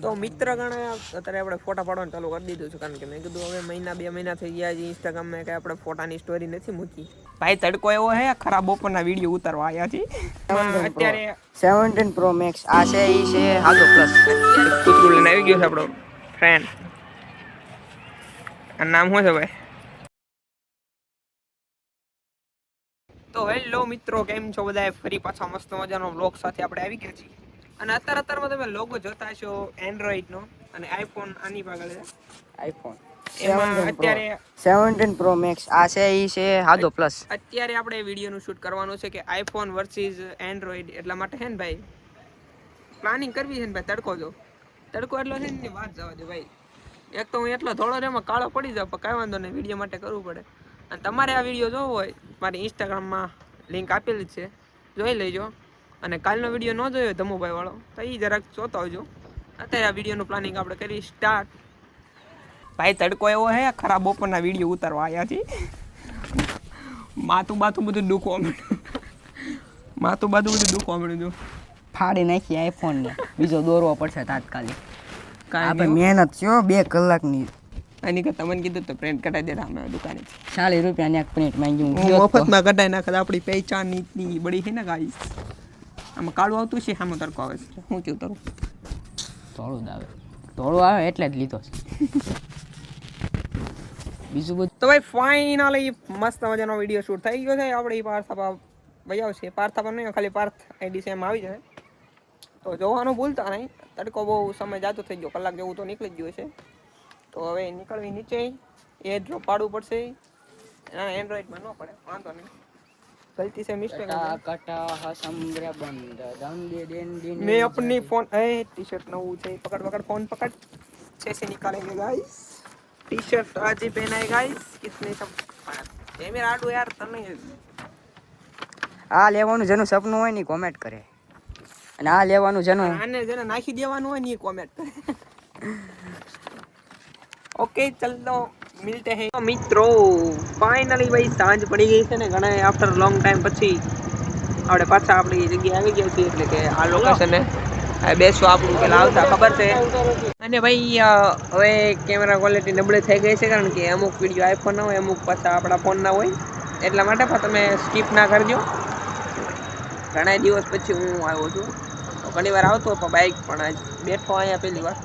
તો મિત્રગણ અત્યારે આપણે ફોટા પાડવાનું ચાલુ કરી દીધું છે, કારણ કે મેં કીધું હવે મહિના 2 મહિના થઈ ગયા છે ઇન્સ્ટાગ્રામમાં કે આપણે ફોટાની સ્ટોરી નથી મૂકી. ભાઈ તડકો એવો હે, ખરાબ બપોરના વિડીયો ઉતારવા આવ્યા છે. અત્યારે 17 Pro Max આ છે, ઈ છે હાલો પ્લસ. કૂતરું લઈને આવી ગયો છે આપણો ફ્રેન્ડ. આ નામ શું છે ભાઈ? તો હેલો મિત્રો, કેમ છો બધા? ફરી પાછા મસ્ત મજાનો વ્લોગ સાથે આપણે આવી ગયા છીએ. અને અત્યારમાં તમે લોગો જોતા છો એન્ડ્રોઈડ નો, અને આઈફોન આની પાગળ છે. આઈફોન એમાં 17 Pro Max આ છે, ઈ છે હાલો પ્લસ. અત્યારે આપણે વિડીયોનું શૂટ કરવાનું છે કે આઈફોન વર્સિસ એન્ડ્રોઈડ, એટલા માટે હે ને ભાઈ પ્લાનિંગ કરવી છે ને ભાઈ. તડકો એટલો છે ને વાત જવા દે ભાઈ. એક તો હું એટલો ધોળો ને એમાં કાળો પડી જાવ, પણ કાંઈ વાંધો નહીં, વિડીયો માટે કરવું પડે. અને તમારે આ વિડીયો જોવો હોય, મારી ઇન્સ્ટાગ્રામમાં લિંક આપેલી જ છે, જોઈ લેજો. અને કાલનો વિડીયો ન જોયો ધમુભાઈ વાળો, તો એ જરાક જોતા આવજો. અત્યારે આ વિડીયોનું પ્લાનિંગ આપણે કરી સ્ટાર્ટ. ભાઈ તડકો એવો હે, ખરાબ બપોરના વિડીયો ઉતારવા આવ્યા છે. માથું બધું દુખવા મળ્યું. ફાડી નાખી આઈફોન ને, બીજો દોરવો પડશે તાત્કાલિક. આપણે મહેનત છે 2 કલાકની. આની કે તમને કીધું તો પ્રિન્ટ કઢાઈ દે અમે દુકાને 40 રૂપિયાની એક પ્રિન્ટ માંગ્યું. મફતમાં કઢાઈ નાખે. આપણી પહેચાન ની બડી છે ને ગાઈસ. આમાં કાળું આવતું છે, સામે તડકો આવે છે. હું કેવું તરું ધોળું આવે એટલે જ લીધો છે. બીજું બધું તો ભાઈ ફાઇનલી મસ્ત મજાનો વિડીયો શૂટ થઈ ગયો છે. આપણે પાર્થાપા ભાઈ આવશે. પાર્થાપા નહીં, ખાલી પાર્થ આઈડી સેમ આવી જાય. તો જોવાનું ભૂલતા નહીં. તડકો બહુ સમય જાતો થઈ ગયો, કલાક જેવું તો નીકળી જ ગયું છે. તો હવે નીકળવી નીચે, એ ડ્રોપ પાડવું પડશે. એન્ડ્રોઈડમાં ન પડે, વાંધો નહીં. गलती से मिस्टेक मैं अपनी फोन टी शर्ट न पकड़ फोन पकड़ अच्छे से निकालेंगे गाइस. टी शर्ट आज ही पहना है गाइस. कितने सब ये मेरा आडू यार तने આ લેવાનું જેનું સપનું હોય ને કોમેન્ટ કરે, અને આ લેવાનું આને જેને નાખી દેવાનું હોય ને કોમેન્ટ કરે. ઓકે ચલો मिलते हैं तो મિત્રો. ફાઇનલી ભાઈ સાંજ પડી ગઈ છે ને, ઘણા આફ્ટર લોંગ ટાઈમ પછી આપણે પાછા આપણી જગ્યાએ આવી ગયા છીએ. એટલે કે આ લોકેશન બેસવા આપણું પેલા આવતા ખબર છે. અને ભાઈ હવે કેમેરા ક્વોલિટી નબળી થઈ ગઈ છે, કારણ કે અમુક વિડીયો આઈફોન ના હોય, અમુક પાછા આપણા ફોન ના હોય. એટલા માટે પણ તમે સ્કીપ ના કરજો. ઘણા દિવસ પછી હું આવ્યો છું. ઘણી વાર આવતો પણ બાઇક પણ આજ બેઠો અહીંયા પહેલી વાર.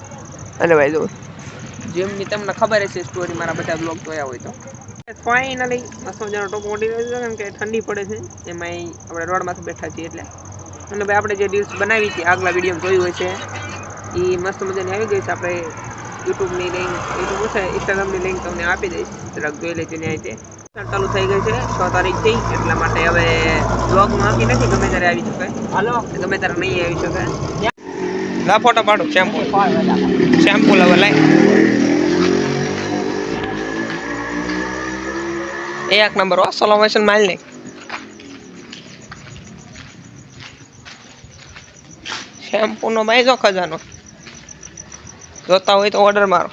અને ભાઈ જો જેમની તમને ખબર હશે સ્ટોરી, મારા બધા બ્લોગ જોયા હોય તો. ફાઇનલી મસ્ત મજાનો ટોપ મોટી રહ્યો છે, કેમ કે ઠંડી પડે છે. એમાંય આપણે રોડમાંથી બેઠા છીએ એટલે. અને ભાઈ આપણે જે રીલ્સ બનાવી હતી આગલા વિડીયોમાં જોયું હોય છે, એ મસ્ત મજાની આવી ગઈ છે. આપણે યુટ્યુબની લિંક, યુટ્યુબ છે ઇન્સ્ટાગ્રામની લિંક તમને આપી દઈશ, જરાક જોઈ લેજો. ત્યાં તે ચાલુ થઈ ગઈ છે 6 તારીખથી. એટલા માટે હવે બ્લોગમાં આપી નથી, ગમે ત્યારે આવી શકાય. હાલો, ગમે ત્યારે નહીં આવી શકાય. લા ફોટો પાડો. શેમ્પુ લવ લાઈ એક નંબર હો. સ્લો મોશન માલ નહીં. શેમ્પુ નો ભાઈ જો ખજાનો. જોતા હોય તો ઓર્ડર મારો.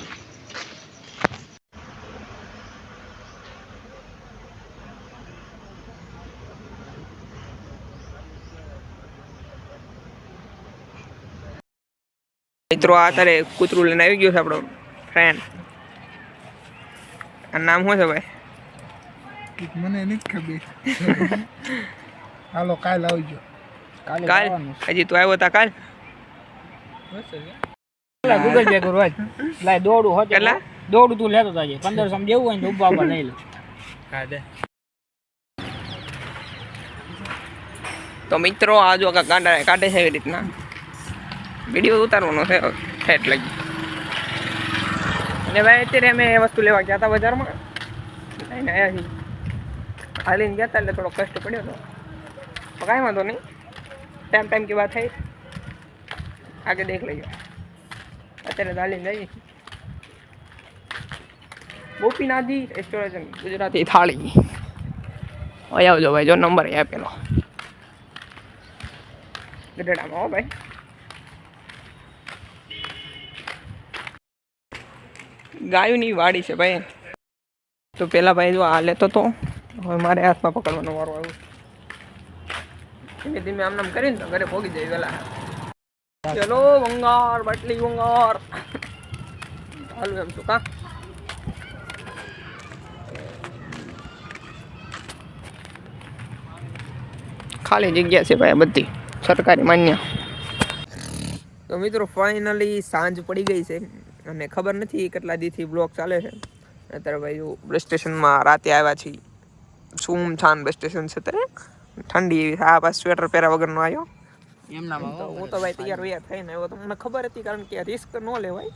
મિત્રો આ તારે કૂતરું લઈને આવી ગયો છે આપણો ફ્રેન્ડ. આ નામ શું છે ભાઈ? મને નથી ખબર. હાલો કાલ આવજો. કાલ હજી તું આવ્યો તા કાલ? ગૂગલ પે કરું આજ. લાય દોડું હોતે. કેટલા દોડું તું લેતો તાજે 1500 માં દેવું હોય ને તો ઉભા લઈ લે. હા દે. તો મિત્રો આ જો કાંડા કાઢે છે એવી રીતના વિડીયો ઉતારવાનો છે ઠેઠ લગી. અને ભાઈ અત્યારે અમે એ વસ્તુ લેવા ગયા હતા બજારમાં, લઈને આવ્યા છીએ. હાલીને ગયા હતા એટલે થોડો કષ્ટ પડ્યો હતો, પણ કાંઈ વાંધો નહીં. ટાઈમ की बात है, आगे देख लेજો. અત્યારે હાલીને જઈએ ગોપીનાથજી રેસ્ટોરન્ટ, ગુજરાતી થાળી. અહીં આવજો ભાઈ, જો નંબર એ આપેલો ગઢડામાં. હો ભાઈ. ગાયોની વાડી છે ભાઈ. તો પેલા ભાઈ જો આ લેતો તો, હવે મારે હાથમાં પકડવાનો વારો આવ્યો. ધીમે ધીમે આમ નામ કરીને તો ઘરે ભોગી જાય પેલા. ચલો વંગાર બાટલી વંગાર હાલો એમ શું કા ખાલી જગ્યા છે ભાઈ બધી સરકારી માન્ય. તો મિત્રો ફાઇનલી સાંજ પડી ગઈ છે અને ખબર નથી કેટલા દીથી બ્લોગ ચાલે છે. અત્યારે ભાઈ બસ સ્ટેશનમાં રાતે આવ્યા છીએ. સુમસાન બસ સ્ટેશન છે અત્યારે ઠંડી એવી આ પાસ સ્વેટર પહેર્યા વગરનો આવ્યો. હું તો ભાઈ તૈયાર વૈયાર થઈને આવ્યો તો મને ખબર હતી કારણ કે રિસ્ક ન લેવાય.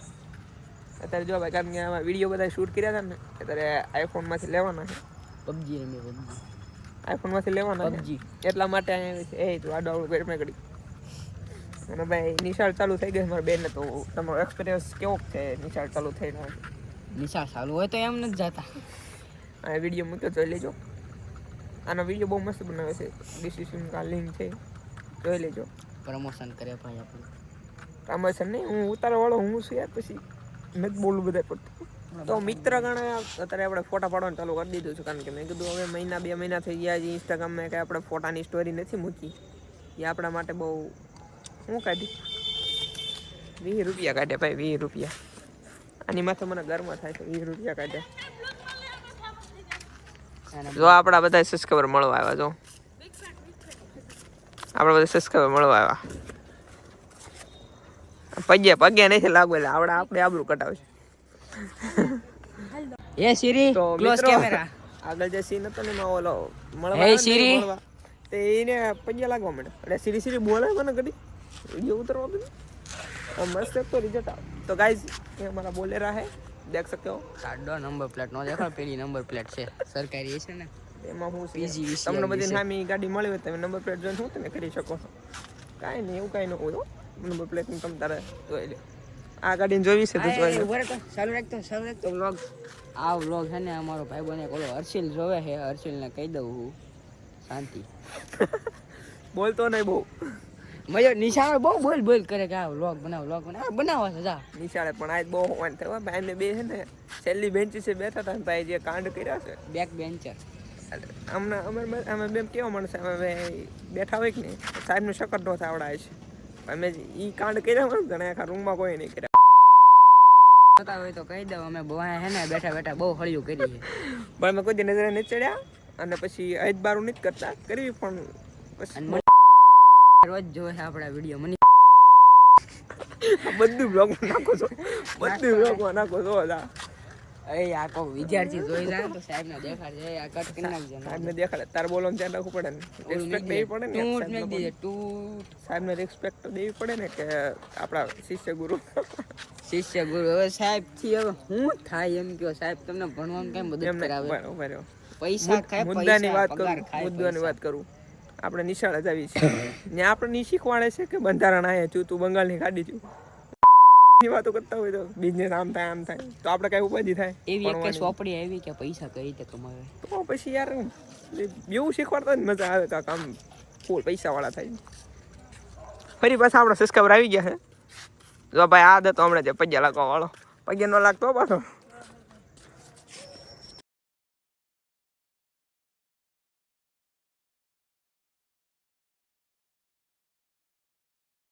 અત્યારે જો ભાઈ કારણ કે આમાં વિડીયો બધા શૂટ કર્યા હતા ને અત્યારે આઈફોનમાંથી લેવાના છે. પબજી રમે પબજી આઈફોનમાંથી લેવાના PUBG. એટલા માટે અહીંયા છે એ તું આડો આવડું પેટ મેં કરી. અને ભાઈ નિશાળ ચાલુ થઈ ગઈ મારા બેનને તો તમારો એક્સપિરિયન્સ કેવો છે નિશાળ ચાલુ થઈને? નિશાળ ચાલુ હોય તો એમ નથી જતા. આ વિડીયો મૂક્યો જોઈ લેજો. આનો વિડીયો બહુ મસ્ત બનાવે છે. ડિસ્ક્રિપ્શન કા લિંક છે જોઈ લેજો. પ્રમોશન કરે ભાઈ આપણું. પ્રમોશન નહીં હું ઉતારવાળો હું છું યાર પછી નથી બોલું બધા પડતું. તો મિત્ર ગણે અત્યારે આપણે ફોટા પાડવાનું ચાલુ કરી દીધું છે કારણ કે મેં કીધું હવે મહિના 2 મહિના થઈ ગયા છે ઇન્સ્ટાગ્રામમાં કે આપણે ફોટાની સ્ટોરી નથી મૂકી. એ આપણા માટે બહુ હું કાઢી 20 રૂપિયા કાઢ્યા ભાઈ 20 રૂપિયા. આની માથે મને ઘરમાં થાય છે 20 રૂપિયા કાઢ્યા. જો આપણા બધા સબસ્ક્રાઈબર મળવા આવ્યા જો આપણા બધા સબસ્ક્રાઈબર મળવા આવ્યા. પગે નથી લાગુ એટલે આપણે આબરૂ કટાવશે. એ સિરી તો ક્લોઝ મિત્રો, કેમેરા. આગળ જે સીન હતો ને એમાં ઓલો મળવા Hey, આવ્યો ને Siri. મળવા, તે એને પગે લાગવા માંડે એટલે સીરી બોલે મને ઘડી વિડીયો ઉતરવા દે મસ્ત એક તો રિઝલ્ટ આવે. તો ગાઈઝ ये हमारा बोलेरा है देख सकते हो. કાઢો નંબર પ્લેટ નો દેખાડ પેલી નંબર પ્લેટ છે સરકારી છે ને એમાં હું છે PGVCL તમને બધી વિશે. નામી ગાડી મળી હોય તમે નંબર પ્લેટ જોઈને શું તમે કરી શકો છો. કાંઈ નહીં એવું કાંઈ ન હોય હો. નંબર પ્લેટ ની તમે તારે જોઈ લે. આ ગાડીને જોવી છે તો જોઈ લે. ઉભો રહે તો ચાલુ રાખતો વ્લોગ. આ વ્લોગ છે ને અમારો ભાઈ બને ઓલો હર્ષિલ જોવે છે. હર્ષિલ ને કહી દઉં હું શાંતિ બોલતો નહીં બહુ મજો નિશાળ બહુ બોલ કરે કે આ વ્લોગ બનાવો છે જા નિશાળે પણ આજ બહુ હોવાનું થયું ભાઈ. અમે બે છે ને છેલ્લી બેન્ચી છે બેઠા હતા ને ભાઈ જે કાંડ કર્યા છે બેક બેન્ચર અમે બેમ કેવા માણસ અમે બેઠા હોય કે નહીં સાહેબને શકર નો આવડાય છે. અમે ઈ કાંડ કર્યા હોય ને ઘણા આખા રૂમમાં કોઈ નહીં કર્યા. થતા હોય તો કહી દઉં અમે બહુ હે ને બેઠા બહુ હળિયું કરી છે પણ અમે કોઈ દી નજરે નથી ચડ્યા અને પછી અજ બારું નથી કરતા કરવી પણ પછી રોજ જોવે છે આપણા વિડીયો મને બધું બ્લોગમાં નાખો છો એ આ કોઈ વિદ્યાર્થી જોઈ જાય તો સાહેબ ને દેખાડજે આ કટ કરી નાખજે સાહેબને દેખાડે તારે બોલવાનું ધ્યાન રાખવું પડે ને રિસ્પેક્ટ દેવી પડે ને તું મેક દીજે તું સાહેબને રિસ્પેક્ટ દેવી પડે ને કે આપણા શિષ્ય ગુરુ શિષ્ય ગુરુ હવે સાહેબ થી હવે હું થાય એમ કયો સાહેબ તમને ભણવામાં કઈ મદદ કરાવે પૈસા ખાય મુદ્દાની વાત પગાર કરું ખાય મુદ્દાની વાત કરું આપણે નિશાળે જ આવી છે ને આપણે ની શીખવાડે છે કે બંધારણ આયા છું તું બંગાળની ગાડી છું ની વાતો કરતા હોય તો બિઝનેસ આમ થાય તો આપણે કઈ ઉપાધિ થાય એવી એક સોપડી આવી કે પૈસા કઈ રીતે કમાવે તો પછી યાર એવું શીખવાડતા જ મજા આવે તો કામ ફૂલ પૈસા વાળા થાય. ફરી પાછા આપણા સબસ્ક્રાઈબર આવી ગયા છે જો ભાઈ આ દતો હમણાં જે પગ્યા લાગવા વાળો પગ્યા નો લાગતો પાછો